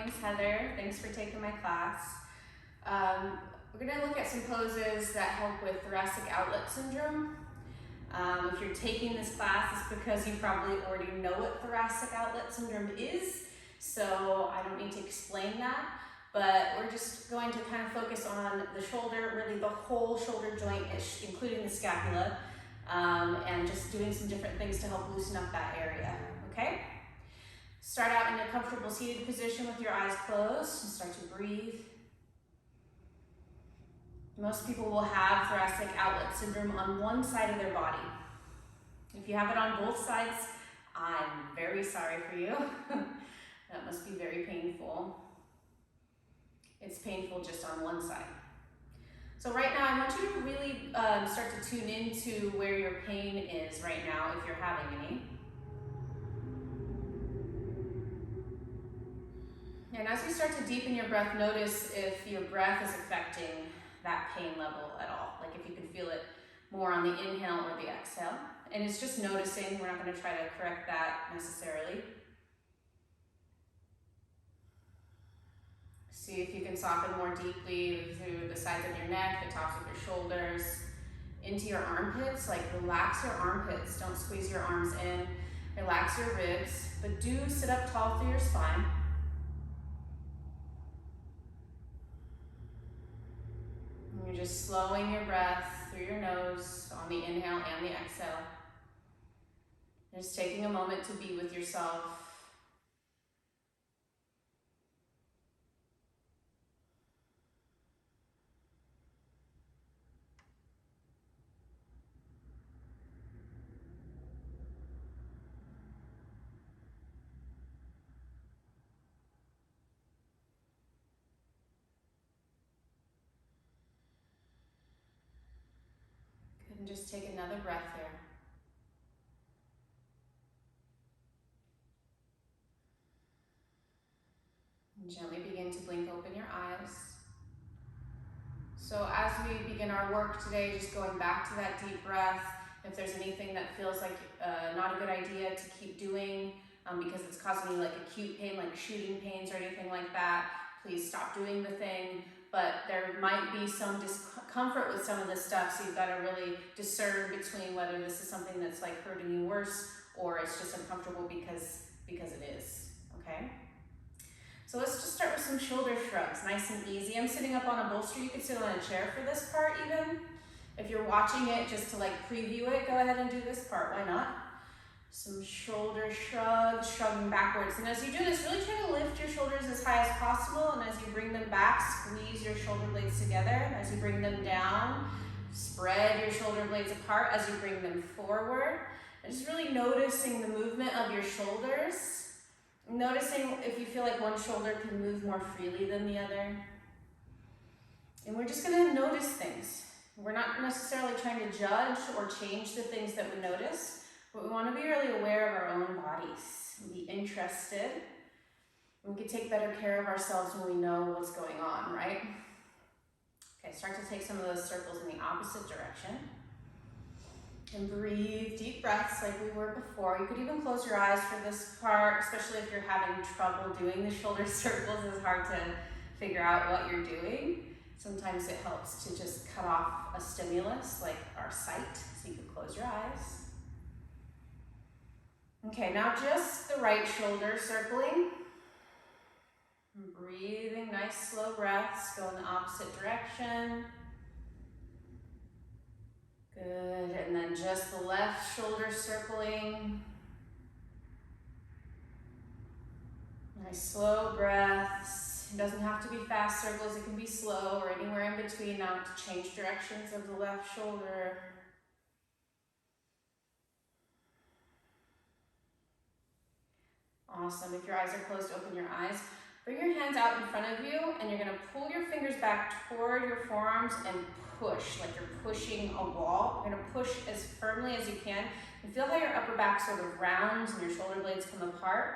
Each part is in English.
name's Heather. Thanks for taking my class. We're going to look at some poses that help with thoracic outlet syndrome. If you're taking this class, it's because you probably already know what thoracic outlet syndrome is, so I don't need to explain that. But we're just going to kind of focus on the shoulder, really the whole shoulder joint, including the scapula, and just doing some different things to help loosen up that area, okay? Start out in a comfortable seated position with your eyes closed and start to breathe. Most people will have thoracic outlet syndrome on one side of their body. If you have it on both sides, I'm very sorry for you. That must be very painful. It's painful just on one side. So right now, I want you to really start to tune into where your pain is right now, if you're having any. And as you start to deepen your breath, notice if your breath is affecting that pain level at all. Like if you can feel it more on the inhale or the exhale. And it's just noticing, we're not going to try to correct that necessarily. See if you can soften more deeply through the sides of your neck, the tops of your shoulders, into your armpits. Like relax your armpits, don't squeeze your arms in. Relax your ribs, but do sit up tall through your spine. And you're just slowing your breath through your nose on the inhale and the exhale. Just taking a moment to be with yourself. Good, and just take another breath here. And gently begin to blink open your eyes. So as we begin our work today, just going back to that deep breath, if there's anything that feels like not a good idea to keep doing because it's causing you like acute pain, like shooting pains or anything like that, please stop doing the thing. But there might be some discomfort with some of this stuff, so you've got to really discern between whether this is something that's like hurting you worse or it's just uncomfortable because it is, okay? So let's just start with some shoulder shrugs, nice and easy. I'm sitting up on a bolster. You could sit on a chair for this part even. If you're watching it just to like preview it, go ahead and do this part, why not? Some shoulder shrugs, shrugging backwards. And as you do this, really try to lift your shoulders as high as possible. And as you bring them back, squeeze your shoulder blades together. As you bring them down, spread your shoulder blades apart as you bring them forward. And just really noticing the movement of your shoulders. Noticing if you feel like one shoulder can move more freely than the other. And we're just going to notice things. We're not necessarily trying to judge or change the things that we notice, but we want to be really aware of our own bodies and be interested. And we can take better care of ourselves when we know what's going on, right? Okay, start to take some of those circles in the opposite direction. And breathe deep breaths like we were before. You could even close your eyes for this part, especially if you're having trouble doing the shoulder circles. It's hard to figure out what you're doing. Sometimes it helps to just cut off a stimulus like our sight, so you can close your eyes. Okay, now just the right shoulder circling. And breathing, nice slow breaths, go in the opposite direction. Good, and then just the left shoulder circling. Nice slow breaths. It doesn't have to be fast circles, it can be slow or anywhere in between, not to change directions of the left shoulder. Awesome, if your eyes are closed, open your eyes. Bring your hands out in front of you and you're gonna pull your fingers back toward your forearms and push, like you're pushing a wall. You're gonna push as firmly as you can. And feel how your upper back sort of rounds and your shoulder blades come apart.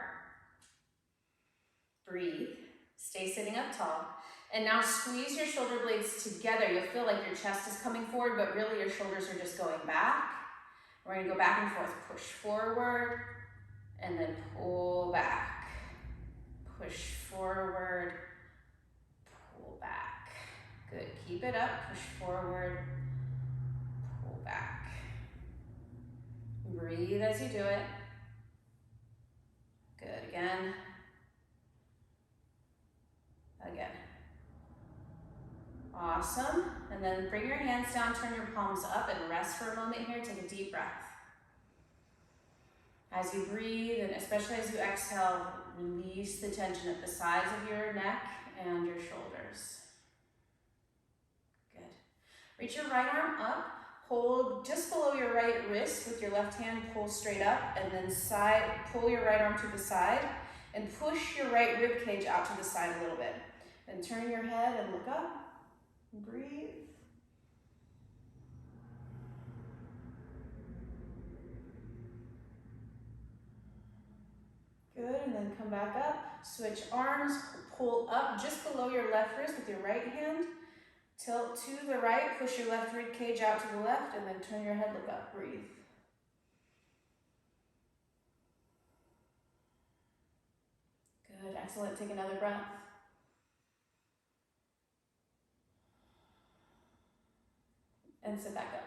Breathe, stay sitting up tall. And now squeeze your shoulder blades together. You'll feel like your chest is coming forward, but really your shoulders are just going back. We're gonna go back and forth, push forward, and then pull back. Push forward, keep it up, push forward, pull back. Breathe as you do it. Good, again. Again. Awesome. And then bring your hands down, turn your palms up, and rest for a moment here. Take a deep breath. As you breathe, and especially as you exhale, release the tension at the sides of your neck and your shoulders. Good. Reach your right arm up, hold just below your right wrist with your left hand, pull straight up, and then pull your right arm to the side, and push your right rib cage out to the side a little bit. Then turn your head and look up, and breathe. Good, and then come back up, switch arms, pull up just below your left wrist with your right hand, tilt to the right, push your left rib cage out to the left, and then turn your head, look up, breathe. Good, excellent, take another breath. And sit back up.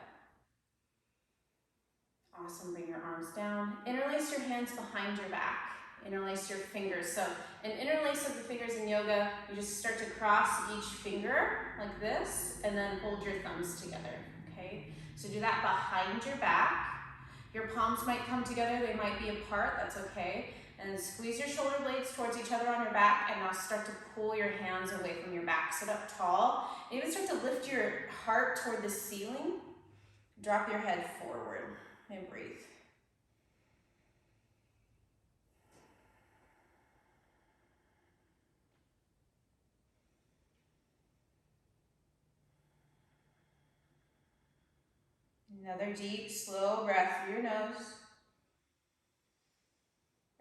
Awesome, bring your arms down. Interlace your hands behind your back. Interlace your fingers. So an interlace of the fingers in yoga, you just start to cross each finger like this, and then hold your thumbs together, okay? So do that behind your back. Your palms might come together, they might be apart, that's okay. And then squeeze your shoulder blades towards each other on your back, and now start to pull your hands away from your back. Sit up tall. And even start to lift your heart toward the ceiling. Drop your head forward and breathe. Another deep, slow breath through your nose.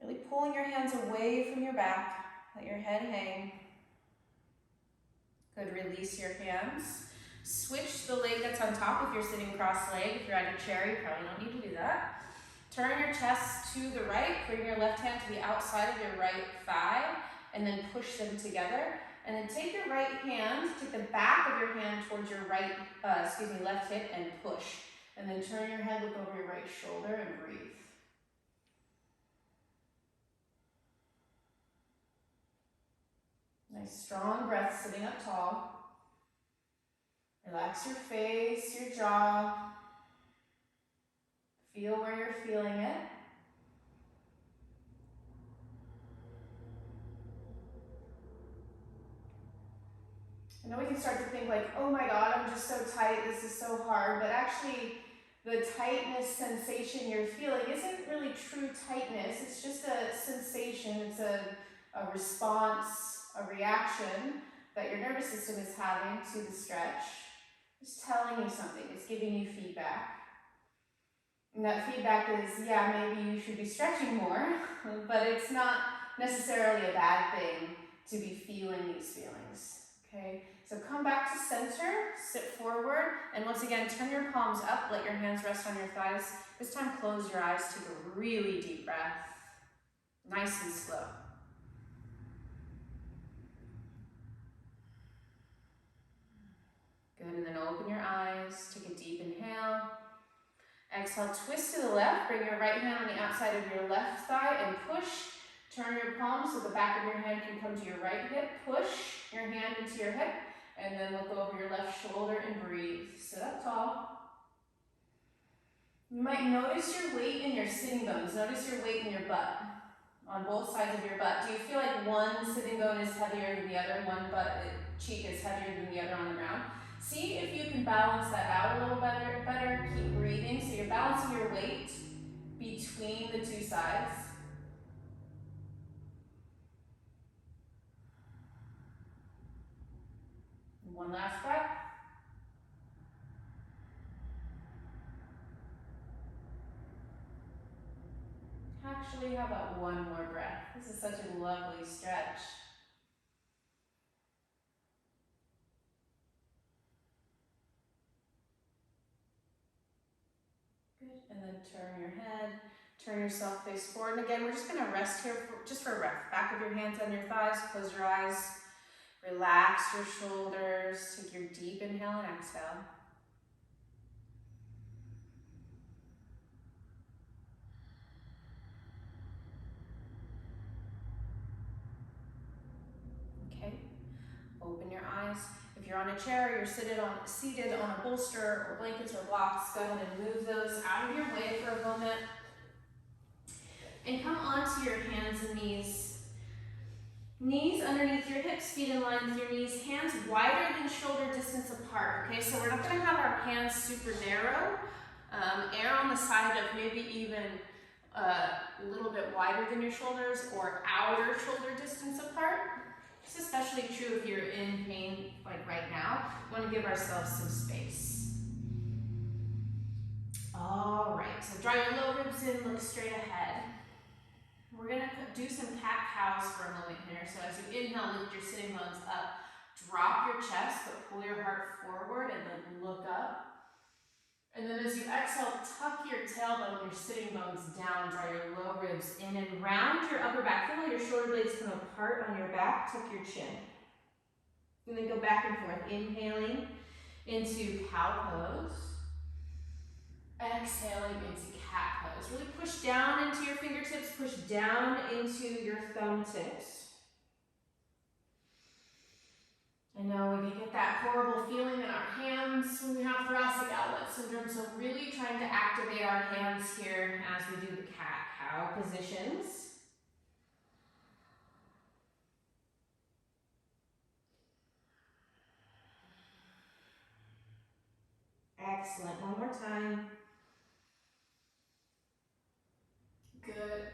Really pulling your hands away from your back. Let your head hang. Good, release your hands. Switch the leg that's on top if you're sitting cross-legged. If you're at a chair, you probably don't need to do that. Turn your chest to the right. Bring your left hand to the outside of your right thigh, and then push them together. And then take your right hand, take the back of your hand towards your left hip, and push. And then turn your head, look over your right shoulder, and breathe. Nice strong breath sitting up tall. Relax your face, your jaw. Feel where you're feeling it. I know we can start to think like, oh my God, I'm just so tight, this is so hard, but actually the tightness sensation you're feeling isn't really true tightness, it's just a sensation, it's a response, a reaction that your nervous system is having to the stretch. It's telling you something, it's giving you feedback. And that feedback is, yeah, maybe you should be stretching more, but it's not necessarily a bad thing to be feeling these feelings, okay? So come back to center, sit forward, and once again, turn your palms up, let your hands rest on your thighs. This time, close your eyes, take a really deep breath, nice and slow. Good, and then open your eyes, take a deep inhale. Exhale, twist to the left, bring your right hand on the outside of your left thigh and push. Turn your palms so the back of your hand can come to your right hip. Push your hand into your hip, and then look over your left shoulder and breathe. Sit up tall. You might notice your weight in your sitting bones. Notice your weight in your butt, on both sides of your butt. Do you feel like one sitting bone is heavier than the other, one butt cheek is heavier than the other on the ground? See if you can balance that out a little better. Keep breathing. So you're balancing your weight between the two sides. One last breath. Actually, how about one more breath? This is such a lovely stretch. Good, and then turn your head, turn yourself face forward. And again, we're just gonna rest here just for a breath. Back of your hands on your thighs, close your eyes. Relax your shoulders. Take your deep inhale and exhale. Okay, open your eyes. If you're on a chair, you're seated on a bolster or blankets or blocks, go ahead and move those out of your way for a moment. And come onto your hands and knees. Knees underneath your hips, feet in line with your knees, hands wider than shoulder distance apart. Okay, so we're not gonna have our hands super narrow. Err on the side of maybe even a little bit wider than your shoulders or outer shoulder distance apart. It's especially true if you're in pain like right now. We want to give ourselves some space. All right, so draw your low ribs in, look straight ahead. We're gonna do some cat-cows for a moment here. So as you inhale, lift your sitting bones up. Drop your chest, but pull your heart forward and then look up. And then as you exhale, tuck your tailbone, your sitting bones down, draw your low ribs in and round your upper back. Feel like your shoulder blades come apart on your back, tuck your chin. And then go back and forth, inhaling into cow pose. Exhaling into cat pose. Really push down into your fingertips, push down into your thumb tips. I know we can get that horrible feeling in our hands when we have thoracic outlet syndrome, so really trying to activate our hands here as we do the cat-cow positions. Excellent. One more time. Good.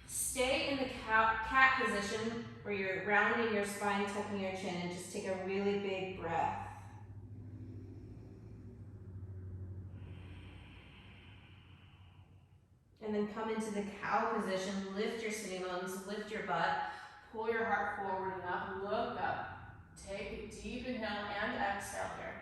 Stay in the cat position where you're rounding your spine, tucking your chin, and just take a really big breath. And then come into the cow position, lift your sitting bones, lift your butt, pull your heart forward and up, look up. Take a deep inhale and exhale here.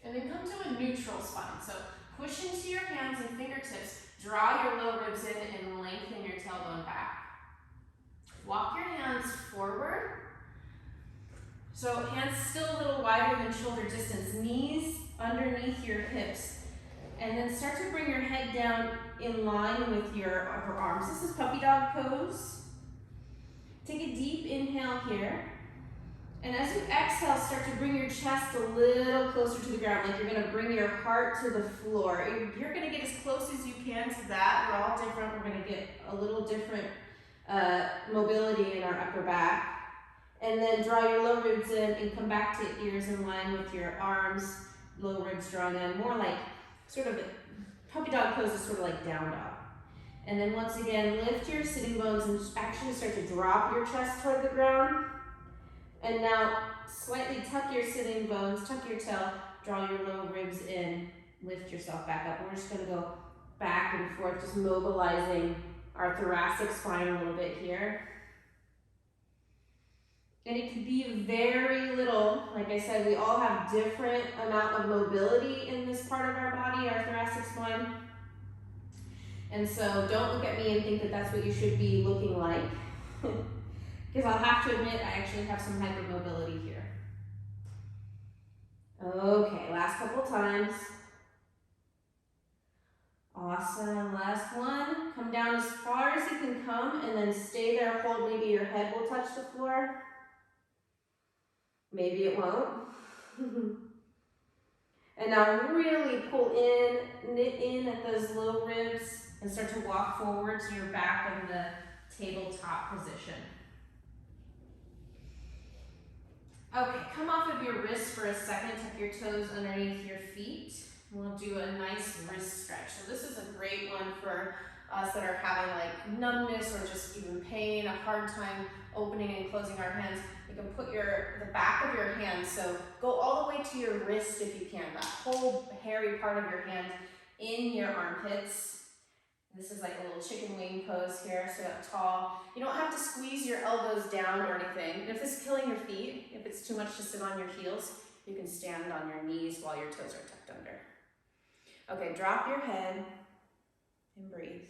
And then come to a neutral spine. So push into your hands and fingertips, draw your low ribs in and lengthen your tailbone back. Walk your hands forward. So hands still a little wider than shoulder distance, knees underneath your hips. And then start to bring your head down in line with your upper arms. This is puppy dog pose. Take a deep inhale here. And as you exhale, start to bring your chest a little closer to the ground, like you're gonna bring your heart to the floor. You're gonna get as close as you can to that. We're all different. We're gonna get a little different mobility in our upper back. And then draw your low ribs in and come back to ears in line with your arms, low ribs drawn in, more like sort of puppy dog pose is sort of like down dog. And then once again, lift your sitting bones and actually start to drop your chest toward the ground. And now slightly tuck your sitting bones, tuck your tail, draw your low ribs in, lift yourself back up. We're just gonna go back and forth, just mobilizing our thoracic spine a little bit here. And it can be very little. Like I said, we all have different amount of mobility in this part of our body, our thoracic spine. And so don't look at me and think that that's what you should be looking like. Because I'll have to admit, I actually have some hypermobility here. Okay, last couple times. Awesome, last one. Come down as far as you can come and then stay there, hold, maybe your head will touch the floor. Maybe it won't. And now really pull in, knit in at those low ribs and start to walk forward to your back in the tabletop position. Okay, come off of your wrists for a second, tuck your toes underneath your feet. We'll do a nice wrist stretch. So this is a great one for us that are having like numbness or just even pain, a hard time opening and closing our hands. You can put the back of your hand, so go all the way to your wrist if you can, that whole hairy part of your hand in your armpits. This is like a little chicken wing pose here, so tall. You don't have to squeeze your elbows down or anything. And if this is killing your feet, if it's too much to sit on your heels, you can stand on your knees while your toes are tucked under. Okay, drop your head and breathe.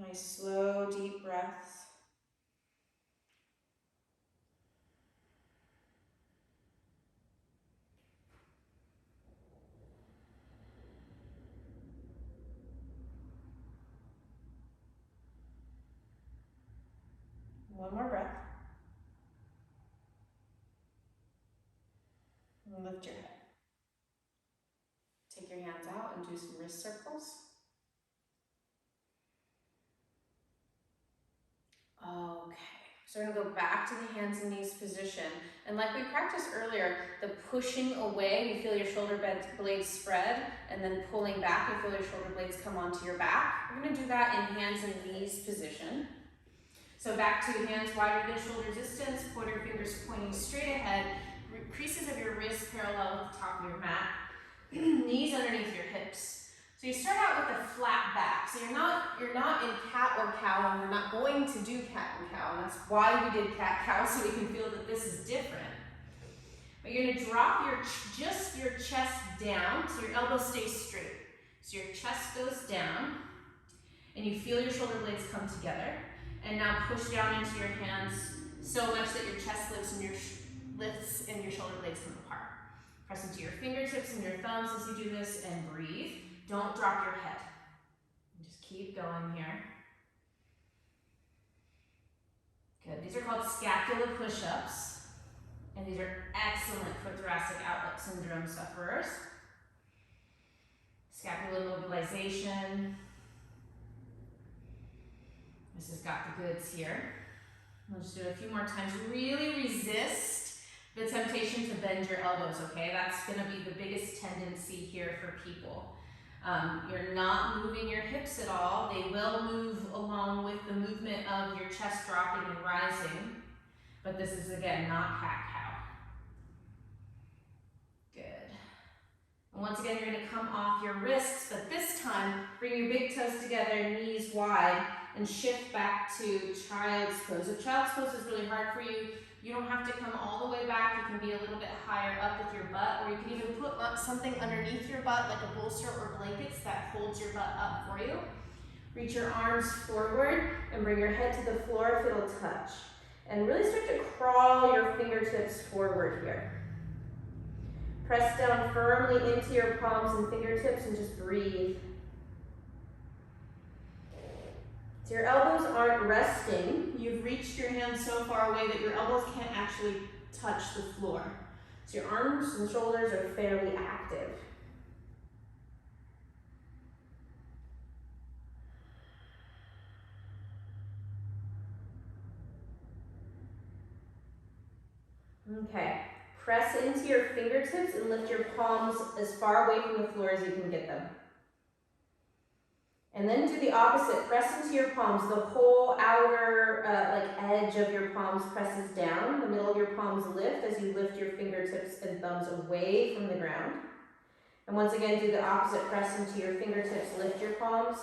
Nice, slow, deep breaths. One more breath. And lift your head. Take your hands out and do some wrist circles. Okay, so we're gonna go back to the hands and knees position. And like we practiced earlier, the pushing away, you feel your shoulder blades spread, and then pulling back, you feel your shoulder blades come onto your back. We're gonna do that in hands and knees position. So back to hands wider than shoulder distance, pointer fingers pointing straight ahead, creases of your wrists parallel with the top of your mat, knees underneath your hips. So you start out with a flat back. So you're not in cat or cow, and we're not going to do cat and cow, and that's why we did cat cow, so we can feel that this is different. But you're gonna drop just your chest down, so your elbows stay straight. So your chest goes down, and you feel your shoulder blades come together. And now push down into your hands so much that your chest lifts and your shoulder blades come apart. Press into your fingertips and your thumbs as you do this and breathe. Don't drop your head. Just keep going here. Good. These are called scapular push-ups. And these are excellent for thoracic outlet syndrome sufferers. Scapular mobilization. This has got the goods here. We'll just do it a few more times. Really resist the temptation to bend your elbows, okay? That's gonna be the biggest tendency here for people. You're not moving your hips at all. They will move along with the movement of your chest dropping and rising, but this is, again, not cat-cow. Good. And once again, you're gonna come off your wrists, but this time, bring your big toes together, knees wide, and shift back to child's pose. If child's pose is really hard for you, you don't have to come all the way back. You can be a little bit higher up with your butt, or you can even put something underneath your butt, like a bolster or blankets that holds your butt up for you. Reach your arms forward and bring your head to the floor if it'll touch. And really start to crawl your fingertips forward here. Press down firmly into your palms and fingertips and just breathe. So your elbows aren't resting. You've reached your hands so far away that your elbows can't actually touch the floor. So your arms and shoulders are fairly active. Okay, press into your fingertips and lift your palms as far away from the floor as you can get them. And then do the opposite. Press into your palms. The whole outer edge of your palms presses down. The middle of your palms lift as you lift your fingertips and thumbs away from the ground. And once again, do the opposite. Press into your fingertips. Lift your palms.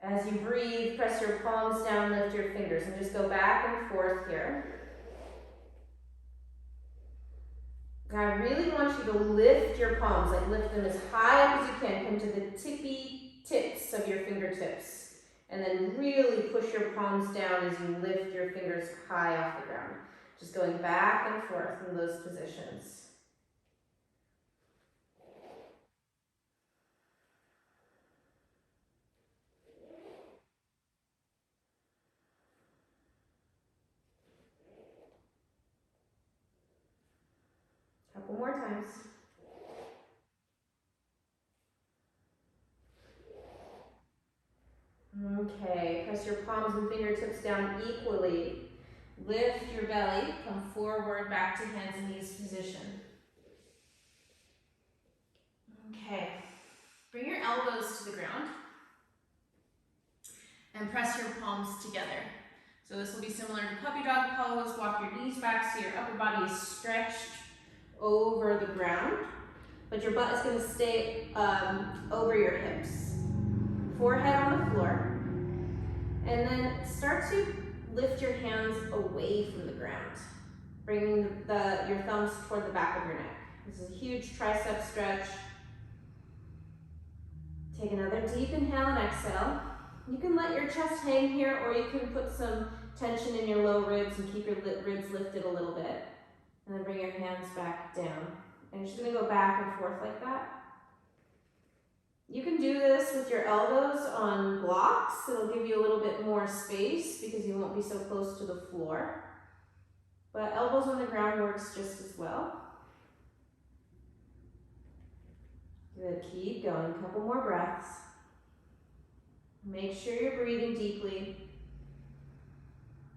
As you breathe, press your palms down, lift your fingers, and just go back and forth here. Now I really want you to lift your palms, like lift them as high up as you can. Come to the tippy tips of your fingertips. And then really push your palms down as you lift your fingers high off the ground. Just going back and forth in those positions. Couple more times. Okay, press your palms and fingertips down equally. Lift your belly, come forward, back to hands and knees position. Okay, bring your elbows to the ground and press your palms together. So this will be similar to puppy dog pose. Walk your knees back so your upper body is stretched over the ground, but your butt is going to stay over your hips. Forehead on the floor, and then start to lift your hands away from the ground, bringing your thumbs toward the back of your neck. This is a huge tricep stretch. Take another deep inhale and exhale. You can let your chest hang here, or you can put some tension in your low ribs and keep your ribs lifted a little bit. And then bring your hands back down. And you're just gonna go back and forth like that. You can do this with your elbows on blocks. It'll give you a little bit more space because you won't be so close to the floor. But elbows on the ground works just as well. Good, keep going, couple more breaths. Make sure you're breathing deeply.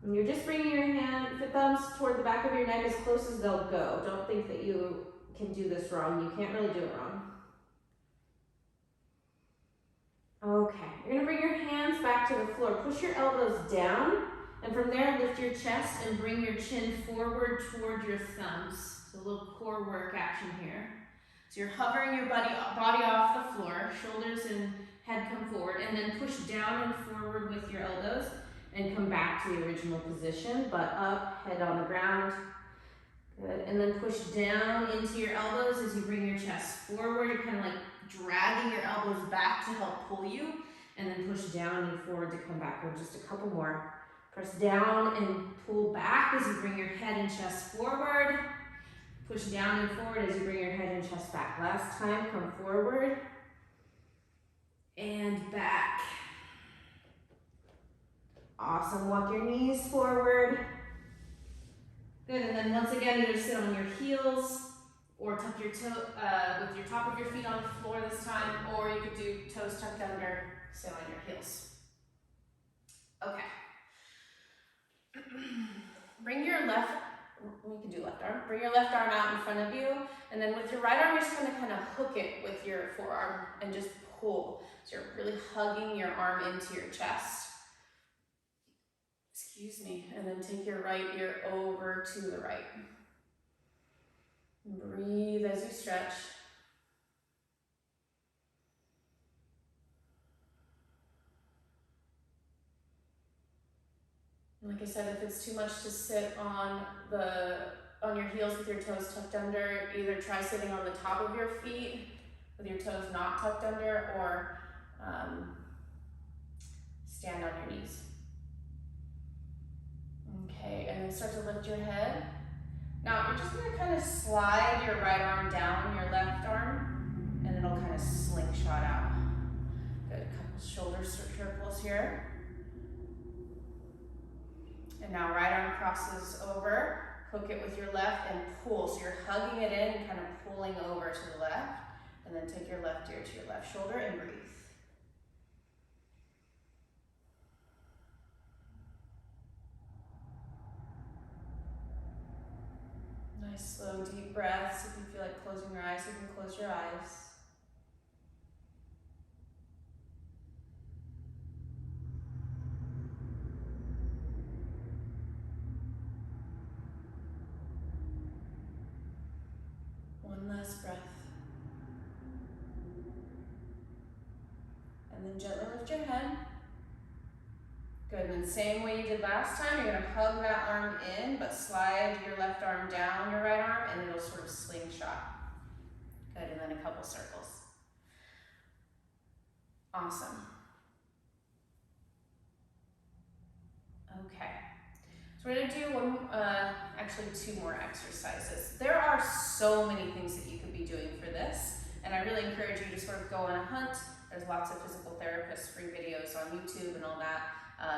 And you're just bringing your thumbs toward the back of your neck as close as they'll go. Don't think that you can do this wrong. You can't really do it wrong. Okay, you're gonna bring your hands back to the floor. Push your elbows down, and from there, lift your chest and bring your chin forward toward your thumbs. So a little core work action here. So you're hovering your body off the floor, shoulders and head come forward, and then push down and forward with your elbows and come back to the original position, butt up, head on the ground. Good, and then push down into your elbows as you bring your chest forward. You're kind of like dragging your elbows back to help pull you, and then push down and forward to come backward. Just a couple more. Press down and pull back as you bring your head and chest forward. Push down and forward as you bring your head and chest back. Last time, come forward and back. Awesome, walk your knees forward. Good, and then once again, either sit on your heels or tuck your toe with your top of your feet on the floor this time, or you could do toes tucked under, sit on your heels. Okay. Bring your left, we can do left arm. Bring your left arm out in front of you, and then with your right arm, you're just gonna kind of hook it with your forearm and just pull. So you're really hugging your arm into your chest. Excuse me, and then take your right ear over to the right. And breathe as you stretch. And like I said, if it's too much to sit on your heels with your toes tucked under, either try sitting on the top of your feet with your toes not tucked under, or stand on your knees. Okay, and then start to lift your head. Now you're just gonna kind of slide your right arm down your left arm, and it'll kind of slingshot out. Good, a couple shoulder circles here. And now right arm crosses over, hook it with your left and pull. So you're hugging it in and kind of pulling over to the left, and then take your left ear to your left shoulder and breathe. Nice, slow, deep breaths. If you feel like closing your eyes, you can close your eyes. One last breath. And then gently lift your head. Good, and then same way you did last time, you're gonna hug that arm in, but slide your left arm down your right arm, and it'll sort of slingshot. Good, and then a couple circles. Awesome. Okay, so we're gonna do actually two more exercises. There are so many things that you could be doing for this, and I really encourage you to sort of go on a hunt. There's lots of physical therapists, free videos on YouTube and all that.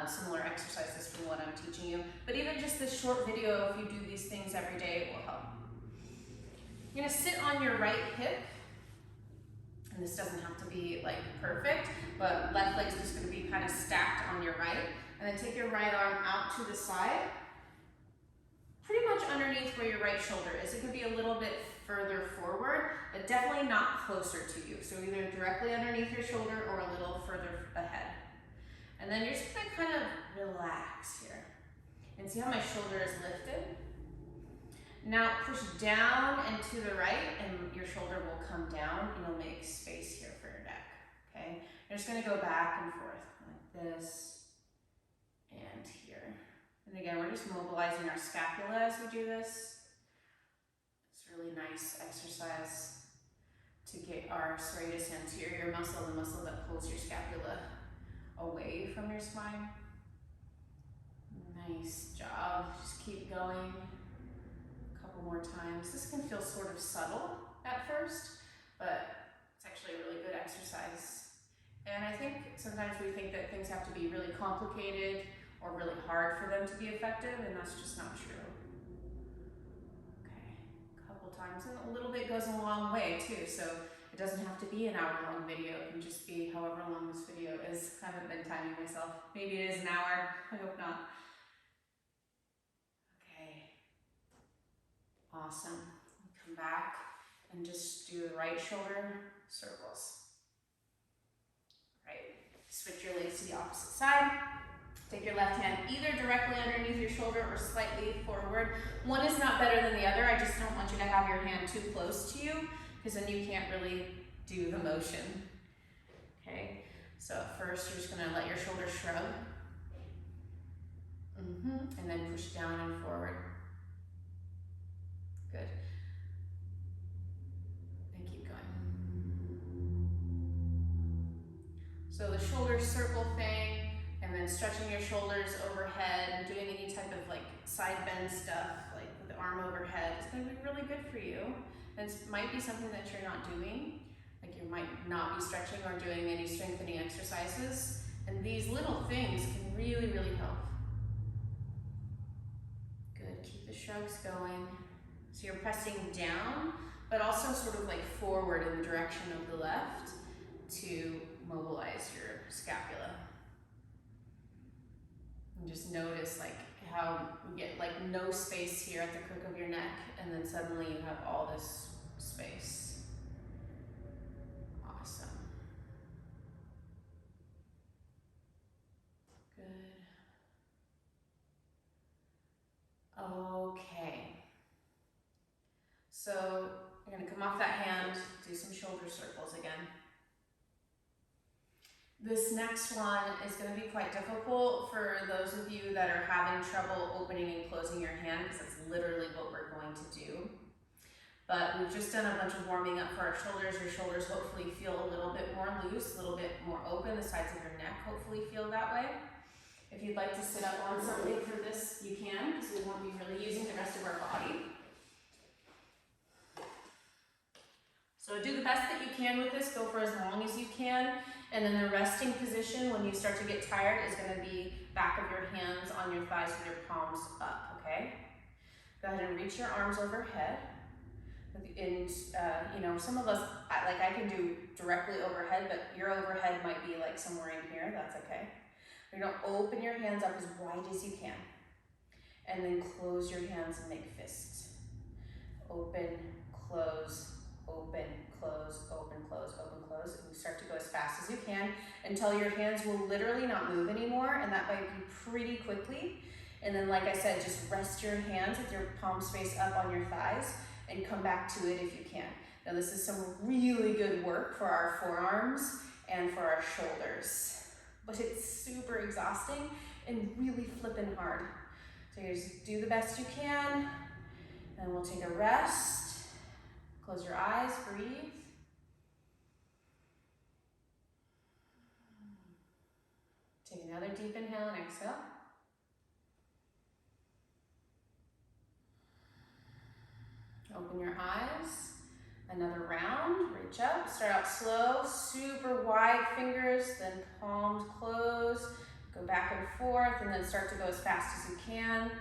Similar exercises from what I'm teaching you. But even just this short video, if you do these things every day, it will help. You're gonna sit on your right hip, and this doesn't have to be like perfect, but left leg's just gonna be kind of stacked on your right, and then take your right arm out to the side, pretty much underneath where your right shoulder is. It could be a little bit further forward, but definitely not closer to you. So either directly underneath your shoulder or a little further ahead. And then you're just gonna kind of relax here. And see how my shoulder is lifted? Now push down and to the right, and your shoulder will come down, and you'll make space here for your neck, okay? You're just gonna go back and forth like this and here. And again, we're just mobilizing our scapula as we do this. It's a really nice exercise to get our serratus anterior muscle, the muscle that pulls your scapula away from your spine. Nice job. Just keep going. A couple more times. This can feel sort of subtle at first, but it's actually a really good exercise. And I think sometimes we think that things have to be really complicated or really hard for them to be effective, and that's just not true. Okay, a couple times, and a little bit goes a long way too, so it doesn't have to be an hour-long video. It can just be however long this video is. I haven't been timing myself. Maybe it is an hour. I hope not. Okay. Awesome. Come back and just do the right shoulder circles. Right. Switch your legs to the opposite side. Take your left hand either directly underneath your shoulder or slightly forward. One is not better than the other. I just don't want you to have your hand too close to you, because then you can't really do the motion. Okay, so at first you're just gonna let your shoulders shrug. And then push down and forward. Good. And keep going. So the shoulder circle thing, and then stretching your shoulders overhead and doing any type of like side bend stuff, like with the arm overhead, is gonna be really good for you. And it might be something that you're not doing, like you might not be stretching or doing any strengthening exercises. And these little things can really, really help. Good, keep the shrugs going. So you're pressing down, but also sort of like forward in the direction of the left to mobilize your scapula. And just notice like how you get like no space here at the crook of your neck, and then suddenly you have all this space. Awesome. Good. Okay. So you're gonna come off that hand, do some shoulder circles again. This next one is going to be quite difficult for those of you that are having trouble opening and closing your hand, because that's literally what we're going to do. But we've just done a bunch of warming up for our shoulders. Your shoulders hopefully feel a little bit more loose, a little bit more open. The sides of your neck hopefully feel that way. If you'd like to sit up on something for this, you can, because we won't be really using the rest of our body. So do the best that you can with this. Go for as long as you can. And then the resting position, when you start to get tired, is going to be back of your hands on your thighs with your palms up, okay? Go ahead and reach your arms overhead. And, you know, some of us, like I can do directly overhead, but your overhead might be like somewhere in here. That's okay. You're going to open your hands up as wide as you can. And then close your hands and make fists. Open, close, open, close, open, close, open, close. And you start to go as fast as you can until your hands will literally not move anymore, and that might be pretty quickly. And then, like I said, just rest your hands with your palms face up on your thighs and come back to it if you can. Now this is some really good work for our forearms and for our shoulders, but it's super exhausting and really flippin' hard. So you just do the best you can, and we'll take a rest. Close your eyes, breathe. Take another deep inhale and exhale. Open your eyes. Another round, reach up. Start out slow, super wide fingers, then palms close. Go back and forth, and then start to go as fast as you can.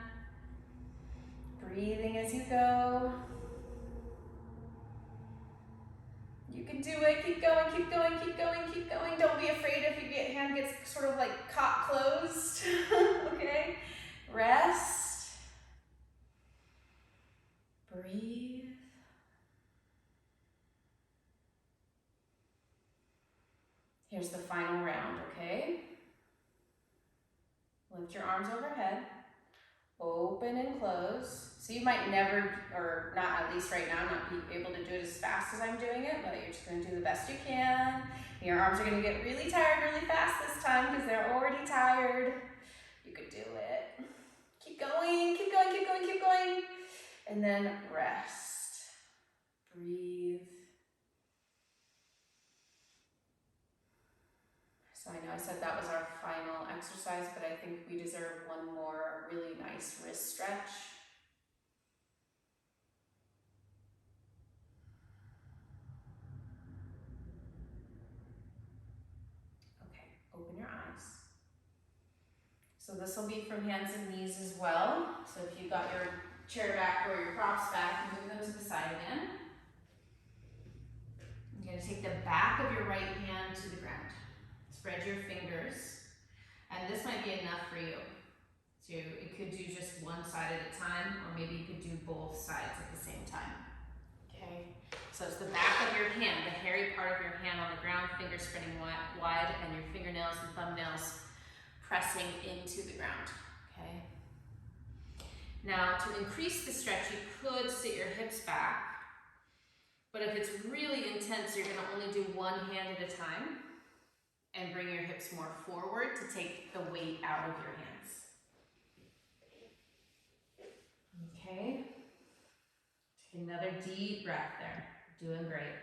Breathing as you go. You can do it. Keep going, keep going, keep going, keep going. Don't be afraid if your hand gets sort of like caught closed. Okay? Rest. Breathe. Here's the final round, okay? Lift your arms overhead. Open and close. So you might never, or not at least right now, not be able to do it as fast as I'm doing it, but you're just going to do the best you can. Your arms are going to get really tired really fast this time because they're already tired. You could do it. Keep going, keep going, keep going, keep going. And then rest. Breathe. So I know I said that was our final exercise, but I think we deserve one more really nice wrist stretch. Okay, open your eyes. So this will be from hands and knees as well. So if you've got your chair back or your props back, move them to the side again. You're going to take the back of your right hand to the ground. Spread your fingers, and this might be enough for you. So you could do just one side at a time, or maybe you could do both sides at the same time. Okay, so it's the back of your hand, the hairy part of your hand on the ground, fingers spreading wide, and your fingernails and thumbnails pressing into the ground. Okay. Now, to increase the stretch, you could sit your hips back. But if it's really intense, you're going to only do one hand at a time and bring your hips more forward to take the weight out of your hands. Okay. Take another deep breath there. Doing great.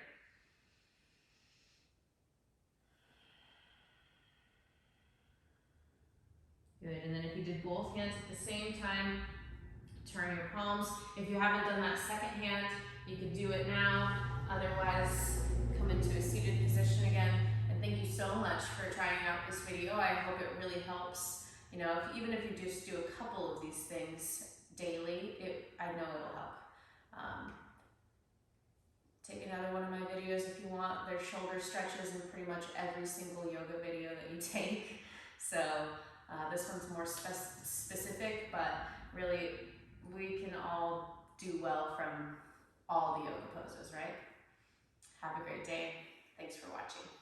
Good. And then if you did both hands at the same time, turn your palms. If you haven't done that second hand, you can do it now. Otherwise, come into a seated position again. And thank you so much for trying out this video. I hope it really helps. You know, even if you just do a couple of these things daily, I know it'll help. Take another one of my videos if you want. There's shoulder stretches in pretty much every single yoga video that you take. So this one's more specific, but really we can all do well from all the yoga poses, right? Have a great day. Thanks for watching.